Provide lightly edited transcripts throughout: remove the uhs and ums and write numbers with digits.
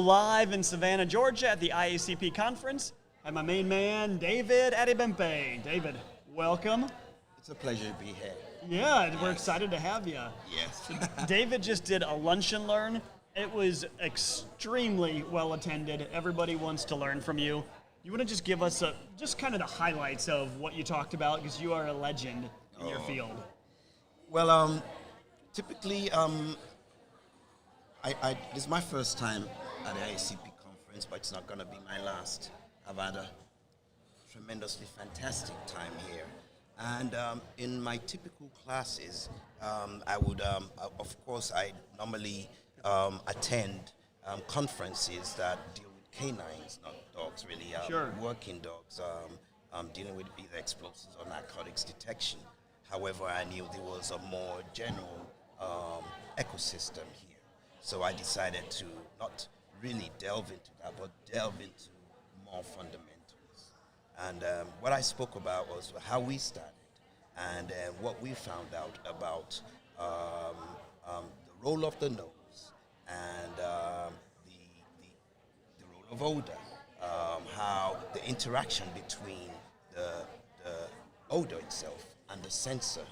Live in Savannah, Georgia at the IACP conference. I have my main man, David Adebimpe. David, welcome. It's a pleasure to be here. Yeah, we're excited to have you. Yes. David just did a lunch and learn. It was extremely well attended. Everybody wants to learn from you. You want to just give us just kind of the highlights of what you talked about, because you are a legend in your field. Well, typically, this is my first time at the IACP conference, but it's not going to be my last. I've had a tremendously fantastic time here. And in my typical classes, I would, of course, I normally attend conferences that deal with canines, not dogs, really, Sure. working dogs, dealing with either explosives or narcotics detection. However, I knew there was a more general ecosystem here. So I decided to not really delve into that, but delve into more fundamentals. And what I spoke about was how we started and what we found out about the role of the nose and the role of odor, how the interaction between the odor itself and the sensor,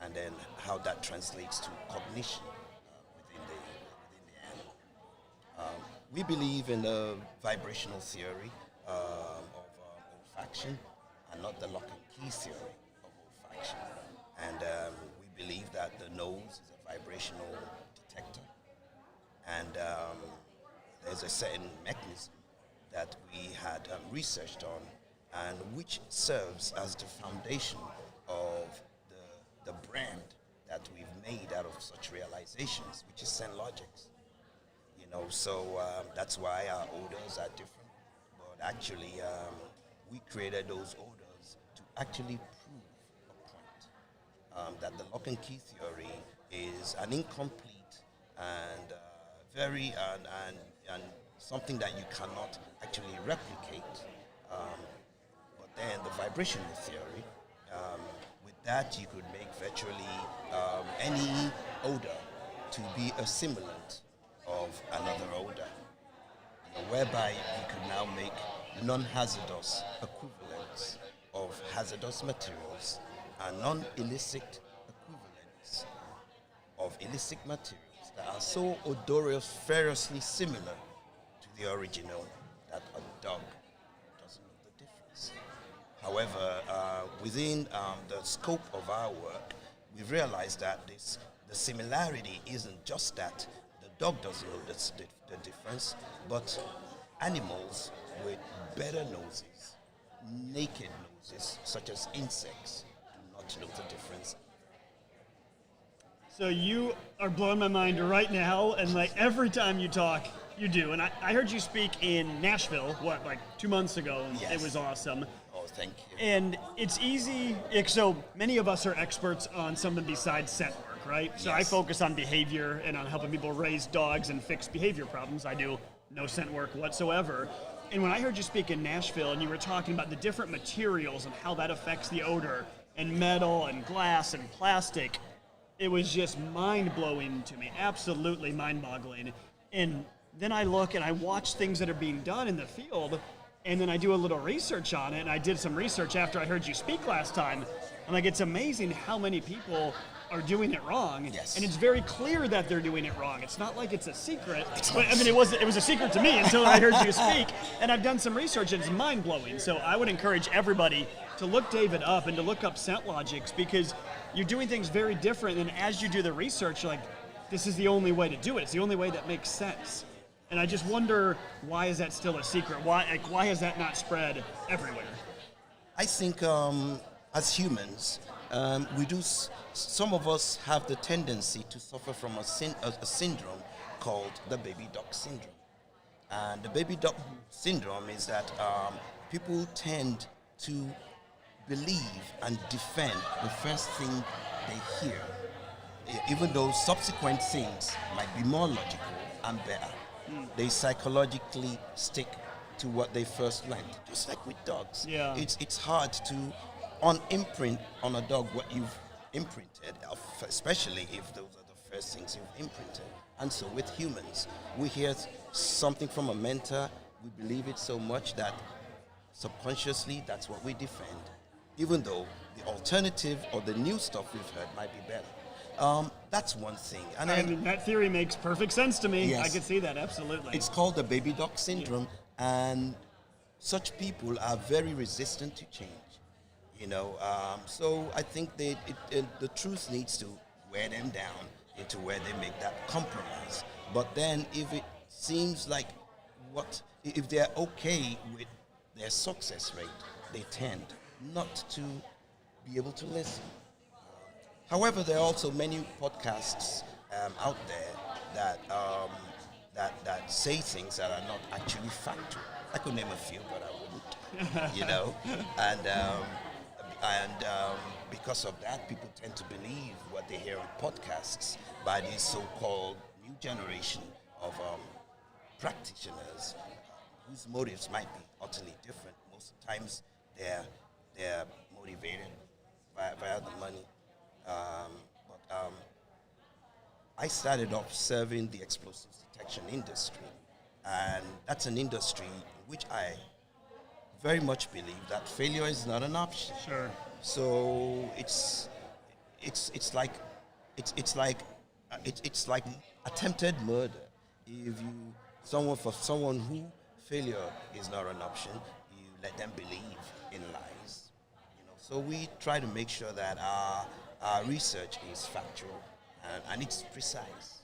and then how that translates to cognition within the animal. We believe in the vibrational theory of olfaction and not the lock and key theory of olfaction. And we believe that the nose is a vibrational detector, and there's a certain mechanism that we had researched on, and which serves as the foundation of the brand that we've made out of such realizations, which is Senlogics. So that's why our odors are different. But actually, we created those odors to actually prove a point that the lock and key theory is an incomplete and very and something that you cannot actually replicate. But then the vibrational theory, with that you could make virtually any odor to be a simulant of another odor, whereby you could now make non-hazardous equivalents of hazardous materials and non-illicit equivalents of illicit materials that are so odoriferously similar to the original that a dog doesn't know the difference. However, within the scope of our work, we've realized that the similarity isn't just that the dog doesn't know the difference, but animals with better noses, naked noses, such as insects, do not know the difference. So you are blowing my mind right now, and like every time you talk, you do. And I heard you speak in Nashville, like 2 months ago, and Yes. It was awesome. Oh, thank you. And it's easy, so many of us are experts on something besides scent work, right? So I Yes. focus on behavior and on helping people raise dogs and fix behavior problems. I do no scent work whatsoever. And when I heard you speak in Nashville and you were talking about the different materials and how that affects the odor, and metal and glass and plastic, it was just mind-blowing to me, absolutely mind-boggling. And then I look and I watch things that are being done in the field, and then I do a little research on it, and I did some research after I heard you speak last time. I'm like, it's amazing how many people are doing it wrong. Yes. And it's very clear that they're doing it wrong. It's not like it's a secret. But, I mean, it was a secret to me until I heard you speak. And I've done some research, and it's mind-blowing. So I would encourage everybody to look David up and to look up Senlogics, because you're doing things very different. And as you do the research, you're like, this is the only way to do it. It's the only way that makes sense. And I just wonder, why is that still a secret? Why has that not spread everywhere? I think as humans, some of us have the tendency to suffer from a syndrome called the baby duck syndrome. And the baby duck syndrome is that people tend to believe and defend the first thing they hear, even though subsequent things might be more logical and better. They psychologically stick to what they first learned, just like with dogs. Yeah. It's hard to imprint on a dog what you've imprinted, especially if those are the first things you've imprinted. And so with humans, we hear something from a mentor, we believe it so much that subconsciously that's what we defend, even though the alternative or the new stuff we've heard might be better. That's one thing. And I then, mean, that theory makes perfect sense to me. Yes. I could see that, absolutely. it's called the baby duck syndrome, and such people are very resistant to change. So I think the truth needs to wear them down into where they make that compromise. But then, if it seems like if they're okay with their success rate, they tend not to be able to listen. However, there are also many podcasts out there that say things that are not actually factual. I could name a few, but I wouldn't. And because of that, people tend to believe what they hear on podcasts by these so-called new generation of practitioners whose motives might be utterly different. Most times, they're motivated via the money. I started off serving the explosives detection industry, and that's an industry in which I very much believe that failure is not an option. Sure. So it's like attempted murder. If someone who failure is not an option, you let them believe in lies. So we try to make sure that our research is factual and it's precise.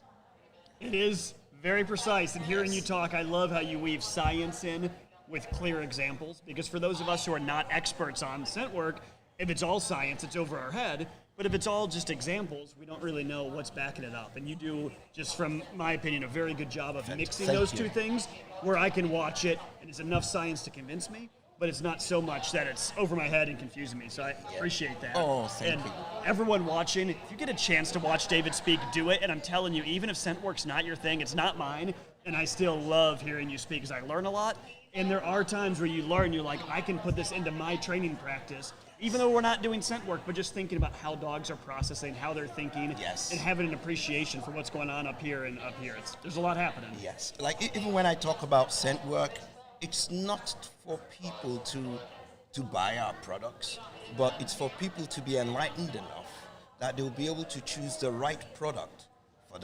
It is very precise, and hearing Yes. you talk, I love how you weave science in with clear examples, because for those of us who are not experts on scent work, if it's all science, it's over our head, but if it's all just examples, we don't really know what's backing it up. And you do, just from my opinion, a very good job of mixing Thank those you. two things, where I can watch it, and it's enough science to convince me, but it's not so much that it's over my head and confusing me. So I appreciate that. Oh, thank and you. everyone watching, if you get a chance to watch David speak, do it. And I'm telling you, even if scent work's not your thing, it's not mine, and I still love hearing you speak because I learn a lot. And there are times where you learn, you're like, I can put this into my training practice, even though we're not doing scent work, but just thinking about how dogs are processing, how they're thinking, Yes. and having an appreciation for what's going on up here and up here. There's a lot happening. Yes, like even when I talk about scent work, it's not for people to buy our products, but it's for people to be enlightened enough that they'll be able to choose the right product for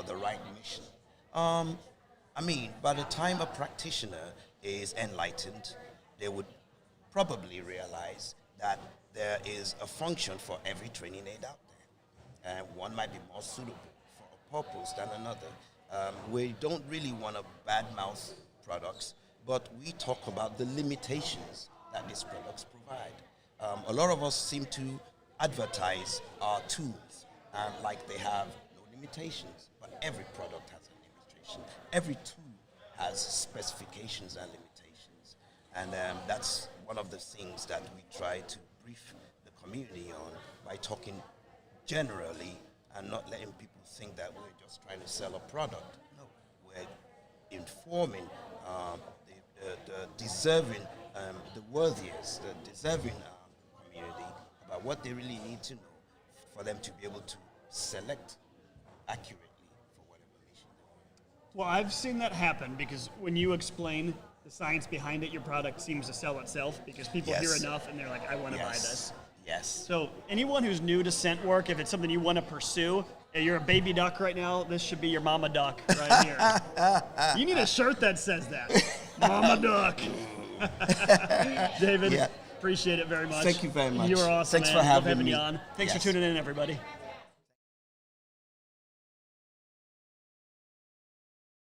the right mission. By the time a practitioner is enlightened, they would probably realize that there is a function for every training aid out there. And one might be more suitable for a purpose than another. We don't really want to badmouth products, but we talk about the limitations that these products provide. A lot of us seem to advertise our tools like they have no limitations, but every product has a limitation. Every tool has specifications and limitations. And that's one of the things that we try to brief the community on by talking generally and not letting people think that we're just trying to sell a product. No, we're informing the deserving, the worthiest, the deserving community about what they really need to know for them to be able to select accurately for whatever mission they want. Well, I've seen that happen because when you explain the science behind it, your product seems to sell itself because people Yes. hear enough and they're like, I want to buy Yes. this. Yes. So anyone who's new to scent work, if it's something you want to pursue, if you're a baby duck right now, this should be your mama duck right here. You need a shirt that says that. Mama duck. David, Yeah. appreciate it very much. Thank you very much. You are awesome, Thanks man. for Love having having me. you on. Thanks Yes. for tuning in, everybody.